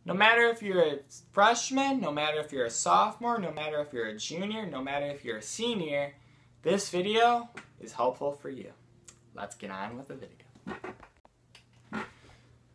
No matter if you're a freshman, no matter if you're a sophomore, no matter if you're a junior, no matter if you're a senior, this video is helpful for you. Let's get on with the video.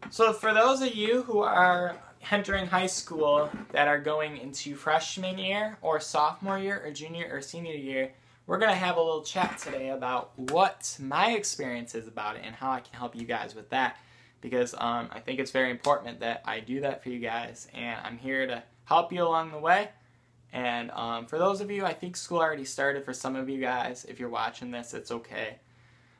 So for those of you who are entering high school that are going into freshman year or sophomore year or junior or senior year, we're going to have a little chat today about what my experience is about it and how I can help you guys with that. Because I think it's very important that I do that for you guys, and I'm here to help you along the way. And for those of you, I think school already started. For some of you guys, if you're watching this, it's okay.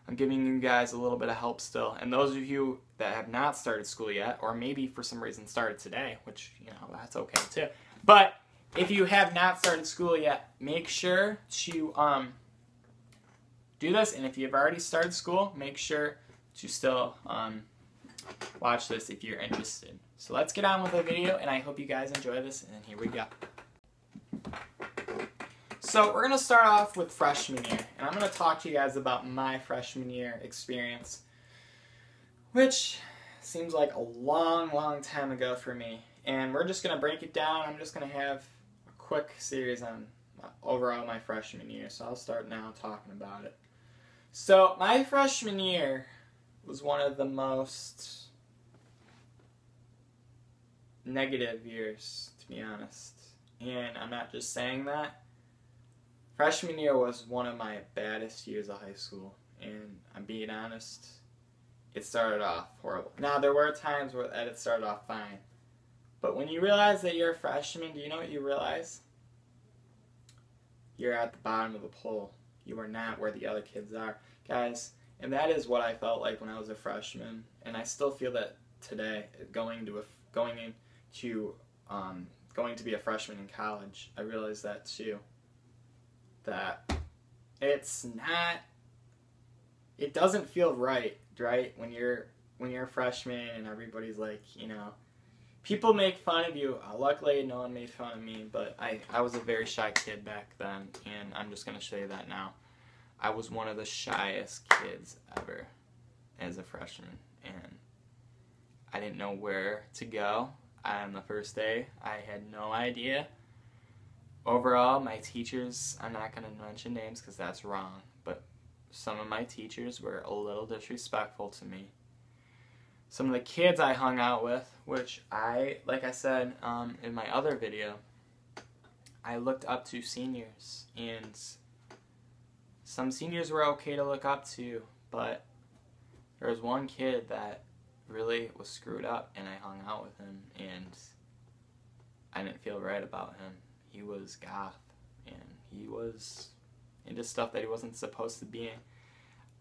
I'm giving you guys a little bit of help still. And those of you that have not started school yet, or maybe for some reason started today, which, you know, that's okay too. But if you have not started school yet, make sure to do this. And if you've already started school, make sure to still watch this if you're interested. So let's get on with the video, and I hope you guys enjoy this, and here we go. So we're going to start off with freshman year, and I'm going to talk to you guys about my freshman year experience, which seems like a long time ago for me. And we're just going to break it down. I'm just going to have a quick series on overall my freshman year, so I'll start now talking about it. So my freshman year was one of the most negative years, to be honest. And I'm not just saying that. Freshman year was one of my baddest years of high school. And I'm being honest, it started off horrible. Now, there were times where it started off fine. But when you realize that you're a freshman, do you know what you realize? You're at the bottom of the pole. You are not where the other kids are. Guys, and that is what I felt like when I was a freshman, and I still feel that today, going to be a freshman in college. I realized that too. That it doesn't feel right when you're a freshman and everybody's like, you know, people make fun of you. Luckily, no one made fun of me, but I was a very shy kid back then, and I'm just gonna show you that now. I was one of the shyest kids ever as a freshman, and I didn't know where to go on the first day. I had no idea. Overall, my teachers, I'm not going to mention names because that's wrong, but some of my teachers were a little disrespectful to me. Some of the kids I hung out with, which like I said in my other video, I looked up to seniors, and some seniors were okay to look up to, but there was one kid that really was screwed up, and I hung out with him, and I didn't feel right about him. He was goth, and he was into stuff that he wasn't supposed to be in.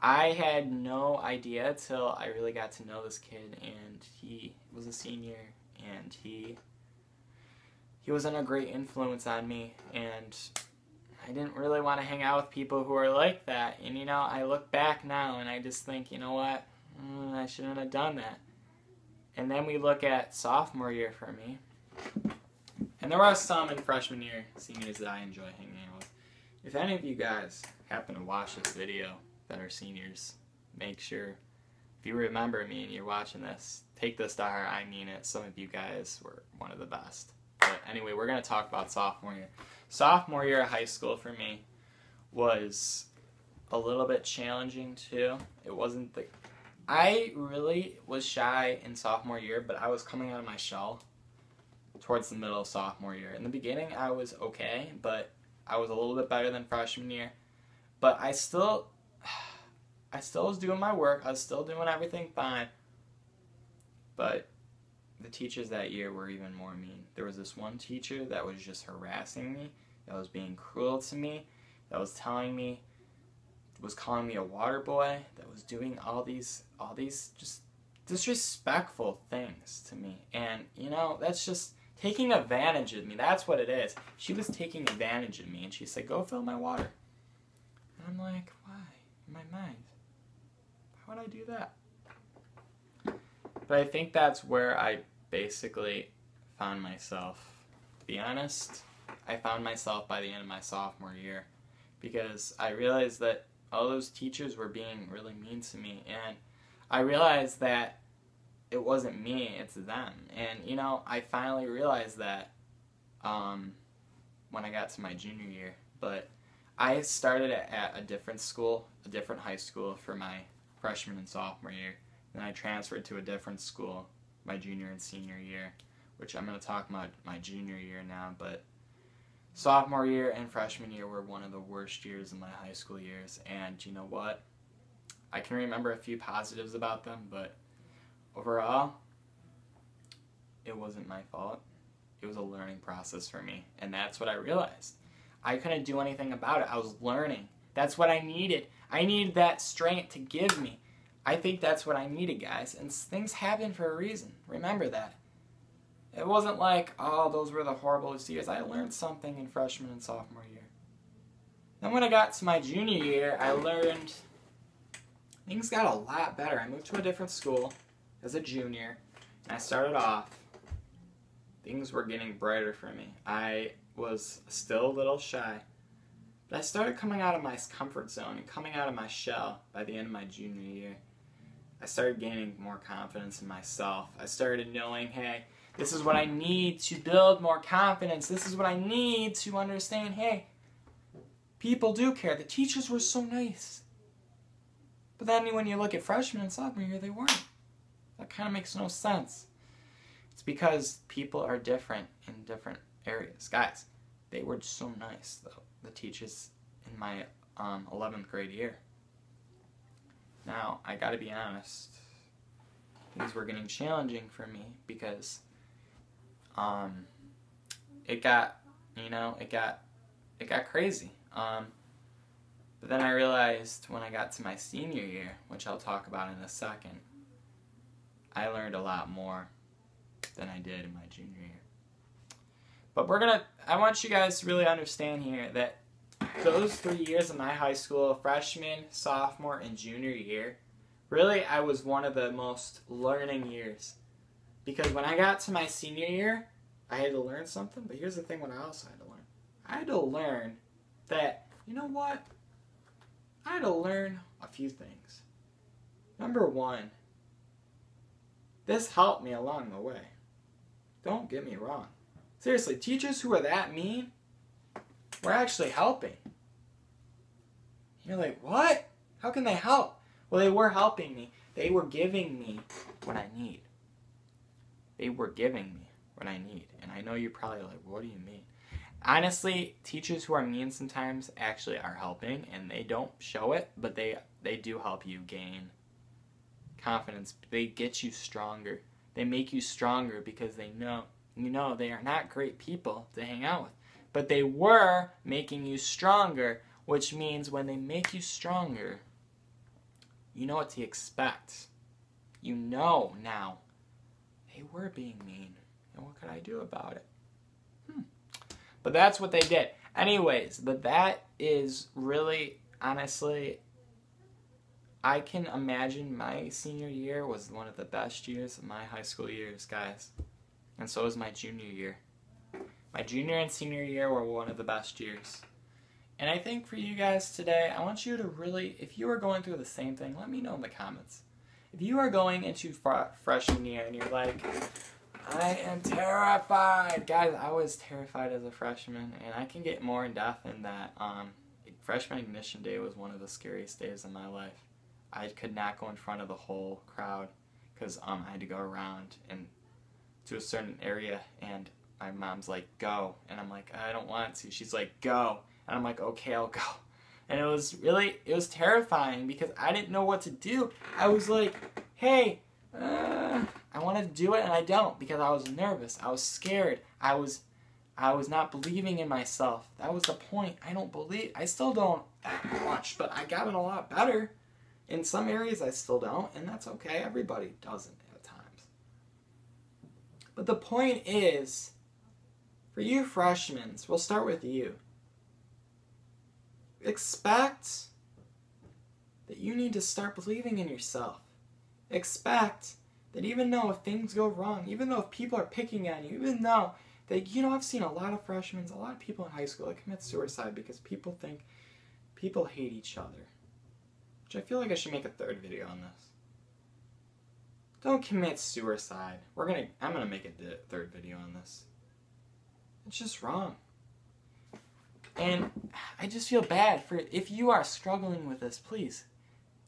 I had no idea till I really got to know this kid, and he was a senior, and he wasn't a great influence on me, and I didn't really want to hang out with people who are like that. And, you know, I look back now and I just think, you know what, I shouldn't have done that. And then we look at sophomore year for me. And there are some in freshman year, seniors, that I enjoy hanging out with. If any of you guys happen to watch this video that are seniors, make sure, if you remember me and you're watching this, take this to heart. I mean it. Some of you guys were one of the best. But anyway, we're going to talk about sophomore year. Sophomore year of high school for me was a little bit challenging too. It wasn't I really was shy in sophomore year, but I was coming out of my shell towards the middle of sophomore year. In the beginning, I was okay, but I was a little bit better than freshman year. But I still was doing my work. I was still doing everything fine. But the teachers that year were even more mean. There was this one teacher that was just harassing me, that was being cruel to me, that was calling me a water boy, that was doing all these just disrespectful things to me. And, you know, that's just taking advantage of me. That's what it is. She was taking advantage of me, and she said, "Go fill my water." And I'm like, why? In my mind, why would I do that? But I think that's where I basically found myself. To be honest, I found myself by the end of my sophomore year, because I realized that all those teachers were being really mean to me, and I realized that it wasn't me, it's them. And, you know, I finally realized that when I got to my junior year. But I started at a different school, a different high school for my freshman and sophomore year. Then I transferred to a different school my junior and senior year, which I'm going to talk about my junior year now. But sophomore year and freshman year were one of the worst years of my high school years. And you know what? I can remember a few positives about them, but overall, it wasn't my fault. It was a learning process for me, and that's what I realized. I couldn't do anything about it. I was learning. That's what I needed. I needed that strength to give me. I think that's what I needed, guys, and things happen for a reason. Remember that. It wasn't like, oh, those were the horriblest years. I learned something in freshman and sophomore year. Then when I got to my junior year, I learned things got a lot better. I moved to a different school as a junior, and I started off. Things were getting brighter for me. I was still a little shy, but I started coming out of my comfort zone and coming out of my shell by the end of my junior year. I started gaining more confidence in myself. I started knowing, hey, this is what I need to build more confidence. This is what I need to understand, hey, people do care. The teachers were so nice. But then when you look at freshman and sophomore year, they weren't. That kind of makes no sense. It's because people are different in different areas. Guys, they were so nice, though, the teachers in my 11th grade year. Now, I gotta be honest, things were getting challenging for me because it got crazy. But then I realized when I got to my senior year, which I'll talk about in a second, I learned a lot more than I did in my junior year. But I want you guys to really understand here that those 3 years of my high school, freshman, sophomore, and junior year, really I was one of the most learning years. Because when I got to my senior year, I had to learn something, but here's the thing what I also had to learn. I had to learn that, you know what? I had to learn a few things. Number one, this helped me along the way. Don't get me wrong. Seriously, teachers who are that mean were actually helping. You're like, what? How can they help? Well, they were helping me. They were giving me what I need. They were giving me what I need. And I know you're probably like, what do you mean? Honestly, teachers who are mean sometimes actually are helping, and they don't show it, but they do help you gain confidence. They get you stronger. They make you stronger because they know, they are not great people to hang out with. But they were making you stronger, which means when they make you stronger, you know what to expect. You know now, they were being mean, and what could I do about it? But that's what they did. Anyways, but that is really, honestly, I can imagine my senior year was one of the best years of my high school years, guys. And so was my junior year. My junior and senior year were one of the best years. And I think for you guys today, I want you to really, if you are going through the same thing, let me know in the comments. If you are going into freshman year and you're like, I am terrified. Guys, I was terrified as a freshman, and I can get more in depth in that. Freshman admission day was one of the scariest days of my life. I could not go in front of the whole crowd because I had to go around and to a certain area, and my mom's like, go. And I'm like, I don't want to. She's like, go. And I'm like, okay, I'll go. And it was terrifying because I didn't know what to do. I was like, hey, I wanted to do it and I don't because I was nervous. I was scared. I was not believing in myself. That was the point. I still don't that much, but I got it a lot better. In some areas I still don't, and that's okay. Everybody doesn't at times. But the point is, for you freshmen, we'll start with you. Expect that you need to start believing in yourself. Expect that even though if things go wrong, even though if people are picking on you, even though that, I've seen a lot of freshmen, a lot of people in high school that commit suicide because people think people hate each other. Which I feel like I should make a third video on this. Don't commit suicide. I'm gonna make a third video on this. It's just wrong. And I just feel bad for, if you are struggling with this, please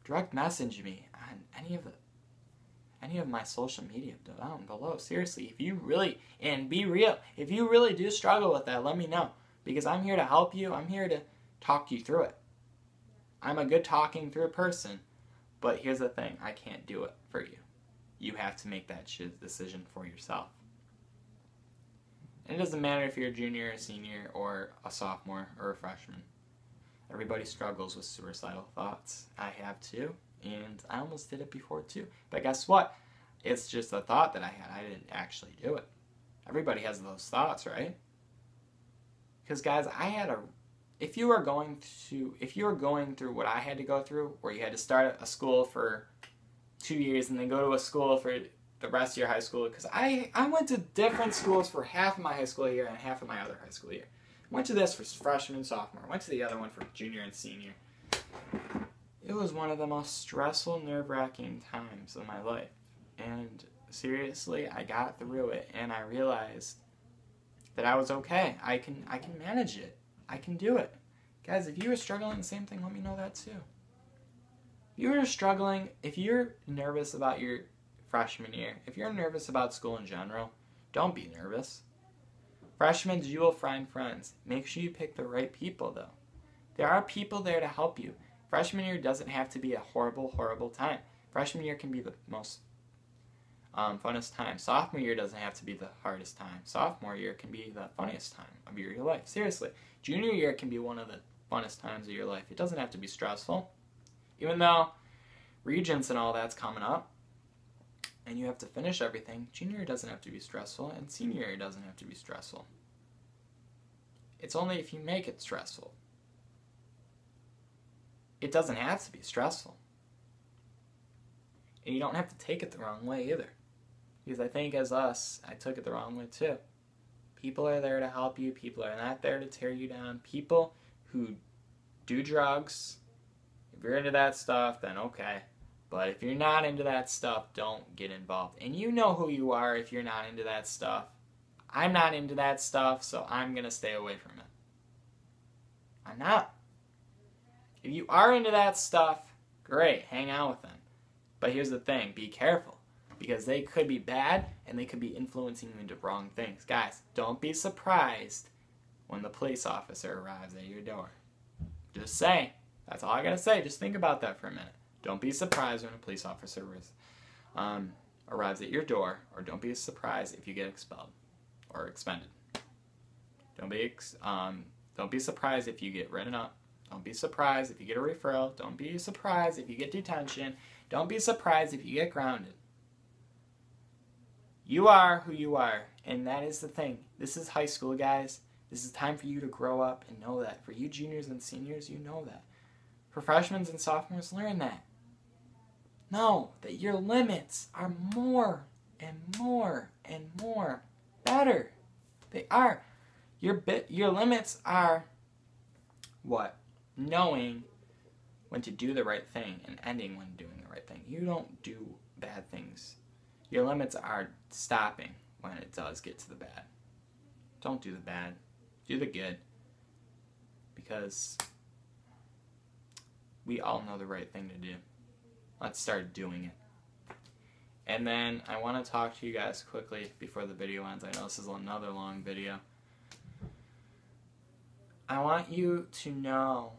direct message me on any of my social media down below. Seriously, if you really, and be real, if you really do struggle with that, let me know. Because I'm here to help you. I'm here to talk you through it. I'm a good talking through person. But here's the thing, I can't do it for you. You have to make that decision for yourself. And it doesn't matter if you're a junior, a senior, or a sophomore, or a freshman. Everybody struggles with suicidal thoughts. I have too, and I almost did it before too. But guess what? It's just a thought that I had. I didn't actually do it. Everybody has those thoughts, right? Because guys, if you are going through what I had to go through, where you had to start a school for 2 years and then go to a school for the rest of your high school, because I went to different schools for half of my high school year and half of my other high school year. Went to this for freshman and sophomore. Went to the other one for junior and senior. It was one of the most stressful, nerve-wracking times of my life. And seriously, I got through it, and I realized that I was okay. I can manage it. I can do it. Guys, if you are struggling the same thing, let me know that too. If you are struggling, if you're nervous about your freshman year, if you're nervous about school in general, don't be nervous. Freshmen, you will find friends. Make sure you pick the right people, though. There are people there to help you. Freshman year doesn't have to be a horrible, horrible time. Freshman year can be the most funnest time. Sophomore year doesn't have to be the hardest time. Sophomore year can be the funniest time of your life. Seriously. Junior year can be one of the funnest times of your life. It doesn't have to be stressful. Even though Regents and all that's coming up, and you have to finish everything, junior year doesn't have to be stressful, and senior year doesn't have to be stressful. It's only if you make it stressful. It doesn't have to be stressful. And you don't have to take it the wrong way either. Because I think as us, I took it the wrong way too. People are there to help you. People are not there to tear you down. People who do drugs, if you're into that stuff, then okay. But if you're not into that stuff, don't get involved. And you know who you are if you're not into that stuff. I'm not into that stuff, so I'm going to stay away from it. I'm not. If you are into that stuff, great, hang out with them. But here's the thing, be careful. Because they could be bad, and they could be influencing you into wrong things. Guys, don't be surprised when the police officer arrives at your door. Just saying. That's all I gotta say. Just think about that for a minute. Don't be surprised when a police officer arrives at your door, or don't be surprised if you get expelled or expended. Don't be surprised if you get written up. Don't be surprised if you get a referral. Don't be surprised if you get detention. Don't be surprised if you get grounded. You are who you are, and that is the thing. This is high school, guys. This is time for you to grow up and know that. For you juniors and seniors, you know that. For freshmen and sophomores, learn that. Know that your limits are more and more and more better. They are. Your limits are what? Knowing when to do the right thing and ending when doing the right thing. You don't do bad things. Your limits are stopping when it does get to the bad. Don't do the bad. Do the good. Because we all know the right thing to do. Let's start doing it. And then I want to talk to you guys quickly before the video ends. I know this is another long video. I want you to know,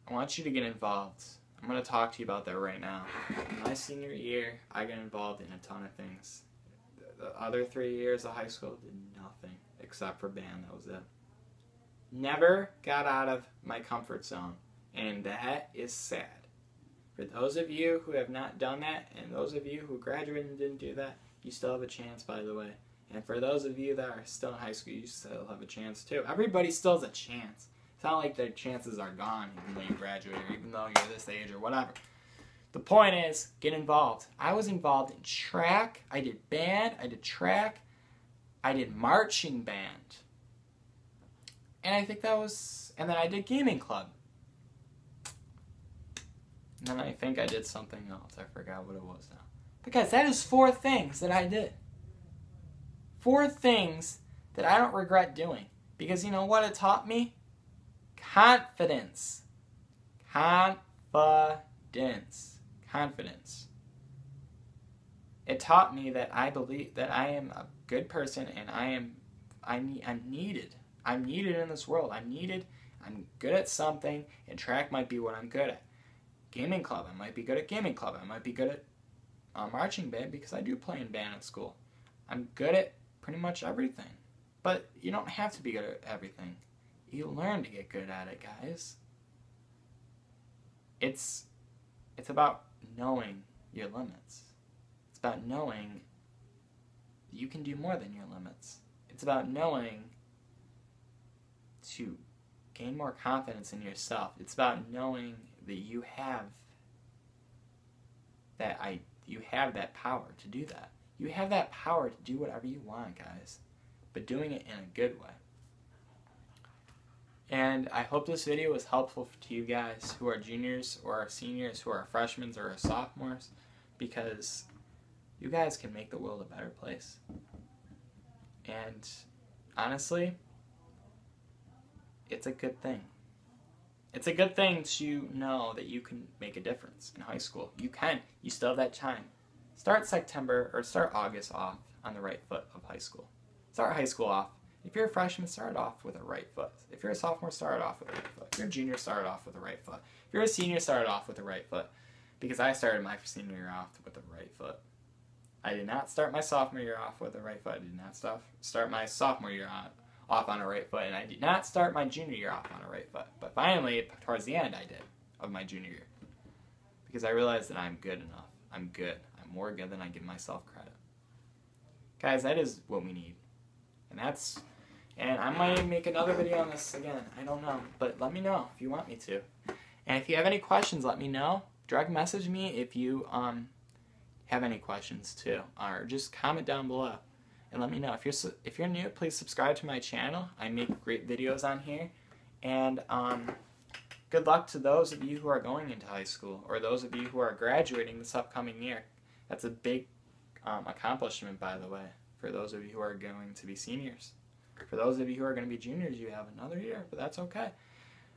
I want you to get involved. I'm going to talk to you about that right now. In my senior year, I got involved in a ton of things. The other 3 years of high school did nothing except for band. That was it. Never got out of my comfort zone. And that is sad. For those of you who have not done that, and those of you who graduated and didn't do that, you still have a chance, by the way. And for those of you that are still in high school, you still have a chance too. Everybody still has a chance. It's not like their chances are gone even though you graduate or even though you're this age or whatever. The point is, get involved. I was involved in track, I did band, I did track, I did marching band. And I think that was, and then I did gaming club. And then I think I did something else. I forgot what it was now. But guys, that is 4 things that I did. 4 things that I don't regret doing. Because you know what it taught me? Confidence. Confidence. Confidence. It taught me that I believe that I am a good person and I'm needed. I'm needed in this world. I'm needed. I'm good at something, and track might be what I'm good at. Gaming club, I might be good at gaming club. I might be good at marching band because I do play in band at school. I'm good at pretty much everything. But you don't have to be good at everything. You learn to get good at it, guys. It's about knowing your limits. It's about knowing you can do more than your limits. It's about knowing to gain more confidence in yourself. It's about knowing that you have that power to do that. You have that power to do whatever you want, guys, but doing it in a good way. And I hope this video was helpful to you guys who are juniors or are seniors, who are freshmen or are sophomores, because you guys can make the world a better place. And honestly, it's a good thing. It's a good thing to know that you can make a difference in high school. You can. You still have that time. Start August off on the right foot of high school. Start high school off. If you're a freshman, start off with a right foot. If you're a sophomore, start off with a right foot. If you're a junior, start off with a right foot. If you're a senior, start off with a right foot. Because I started my senior year off with a right foot. I did not start my sophomore year off with a right foot. I did not start my sophomore year off on a right foot. And I did not start my junior year off on a right foot. But finally, towards the end, I did of my junior year. Because I realized that I'm good enough. I'm good. I'm more good than I give myself credit. Guys, that is what we need. And I might make another video on this again. I don't know. But let me know if you want me to. And if you have any questions, let me know. Direct message me if you have any questions too. Or just comment down below. And let me know. If you're new, please subscribe to my channel. I make great videos on here. And good luck to those of you who are going into high school. Or those of you who are graduating this upcoming year. That's a big accomplishment, by the way. For those of you who are going to be seniors. For those of you who are going to be juniors, you have another year, but that's okay.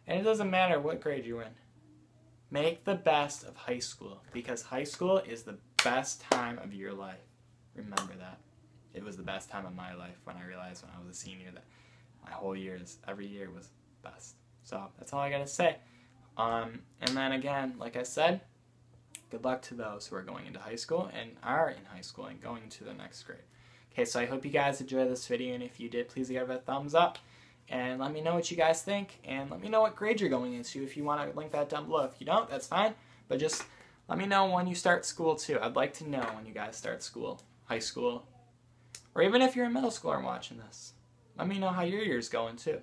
And it doesn't matter what grade you're in. Make the best of high school, because high school is the best time of your life. Remember that. It was the best time of my life when I realized when I was a senior that my whole every year was best. So that's all I got to say. And then again, like I said, good luck to those who are going into high school and are in high school and going into the next grade. Okay, so I hope you guys enjoyed this video, and if you did, please give it a thumbs up, and let me know what you guys think, and let me know what grade you're going into if you want to link that down below. If you don't, that's fine, but just let me know when you start school too. I'd like to know when you guys start school, high school, or even if you're in middle school and watching this. Let me know how your year's going too,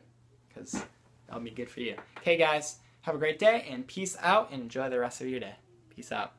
because that'll be good for you. Okay, guys, have a great day, and peace out, and enjoy the rest of your day. Peace out.